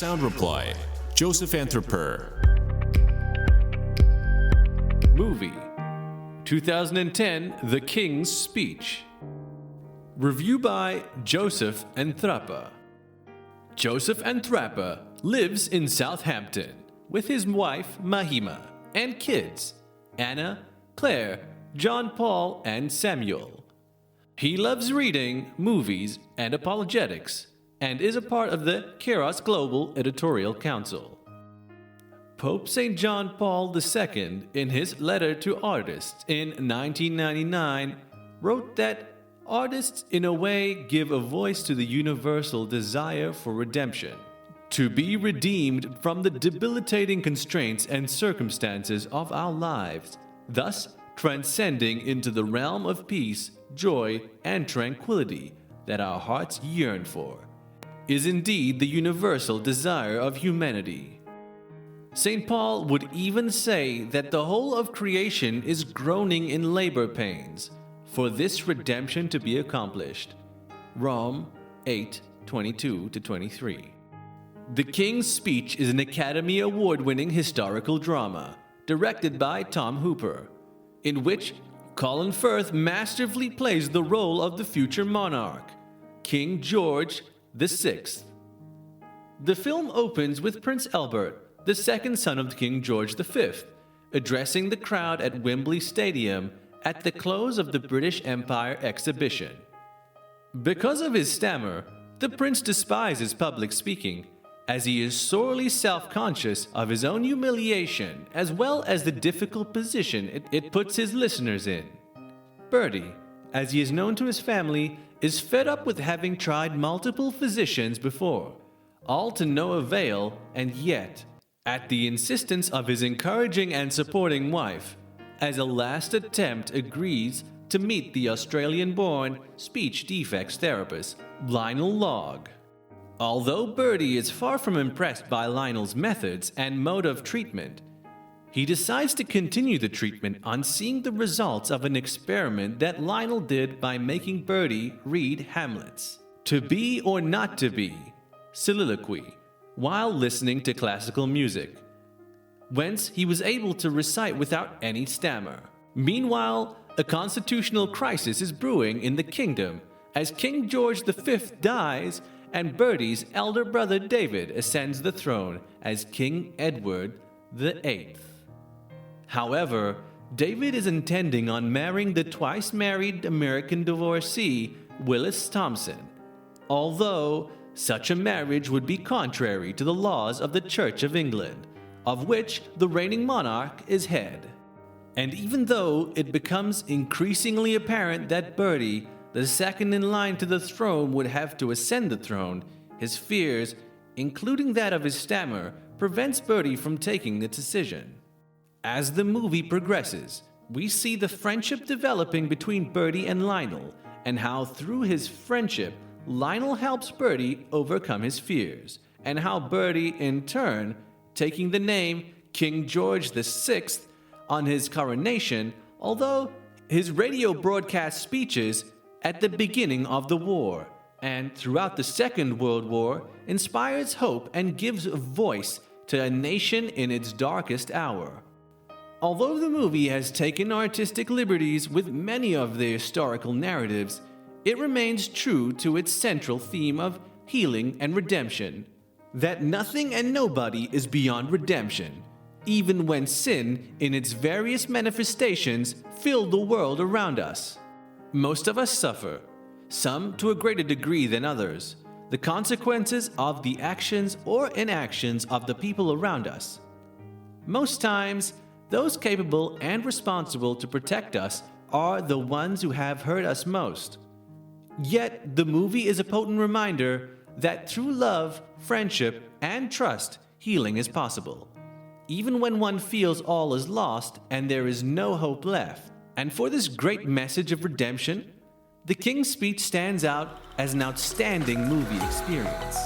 Sound reply, Joseph Anthraper. Movie 2010 The King's Speech. Review by Joseph Anthraper. Joseph Anthraper lives in Southampton with his wife Mahima and kids Anna, Claire, John Paul, and Samuel. He loves reading, movies, and apologetics, and is a part of the KAIROS Global Editorial Council. Pope St. John Paul II, in his letter to artists in 1999, wrote that artists in a way give a voice to the universal desire for redemption, to be redeemed from the debilitating constraints and circumstances of our lives, thus transcending into the realm of peace, joy, and tranquility that our hearts yearn for, is indeed the universal desire of humanity. St. Paul would even say that the whole of creation is groaning in labor pains for this redemption to be accomplished. Rome 8:22-23. The King's Speech is an Academy Award-winning historical drama directed by Tom Hooper, in which Colin Firth masterfully plays the role of the future monarch, King George VI. The film opens with Prince Albert, the second son of King George V, addressing the crowd at Wembley Stadium at the close of the British Empire exhibition. Because of his stammer, the prince despises public speaking, as he is sorely self-conscious of his own humiliation as well as the difficult position it puts his listeners in. Bertie, as he is known to his family, is fed up with having tried multiple physicians before, all to no avail, and yet, at the insistence of his encouraging and supporting wife, as a last attempt agrees to meet the Australian-born speech defects therapist, Lionel Logg. Although Bertie is far from impressed by Lionel's methods and mode of treatment, he decides to continue the treatment on seeing the results of an experiment that Lionel did by making Bertie read Hamlet's "To Be or Not to Be" soliloquy while listening to classical music, whence he was able to recite without any stammer. Meanwhile, a constitutional crisis is brewing in the kingdom as King George V dies and Bertie's elder brother David ascends the throne as King Edward VIII. However, David is intending on marrying the twice-married American divorcee Willis Thompson, although such a marriage would be contrary to the laws of the Church of England, of which the reigning monarch is head. And even though it becomes increasingly apparent that Bertie, the second in line to the throne, would have to ascend the throne, his fears, including that of his stammer, prevents Bertie from taking the decision. As the movie progresses, we see the friendship developing between Bertie and Lionel, and how through his friendship, Lionel helps Bertie overcome his fears, and how Bertie, in turn, taking the name King George VI on his coronation, although his radio broadcast speeches at the beginning of the war and throughout the Second World War inspires hope and gives a voice to a nation in its darkest hour. Although the movie has taken artistic liberties with many of the historical narratives, it remains true to its central theme of healing and redemption, that nothing and nobody is beyond redemption, even when sin in its various manifestations fill the world around us. Most of us suffer, some to a greater degree than others, the consequences of the actions or inactions of the people around us. Most times, those capable and responsible to protect us are the ones who have hurt us most. Yet, the movie is a potent reminder that through love, friendship, and trust, healing is possible, even when one feels all is lost and there is no hope left. And for this great message of redemption, The King's Speech stands out as an outstanding movie experience.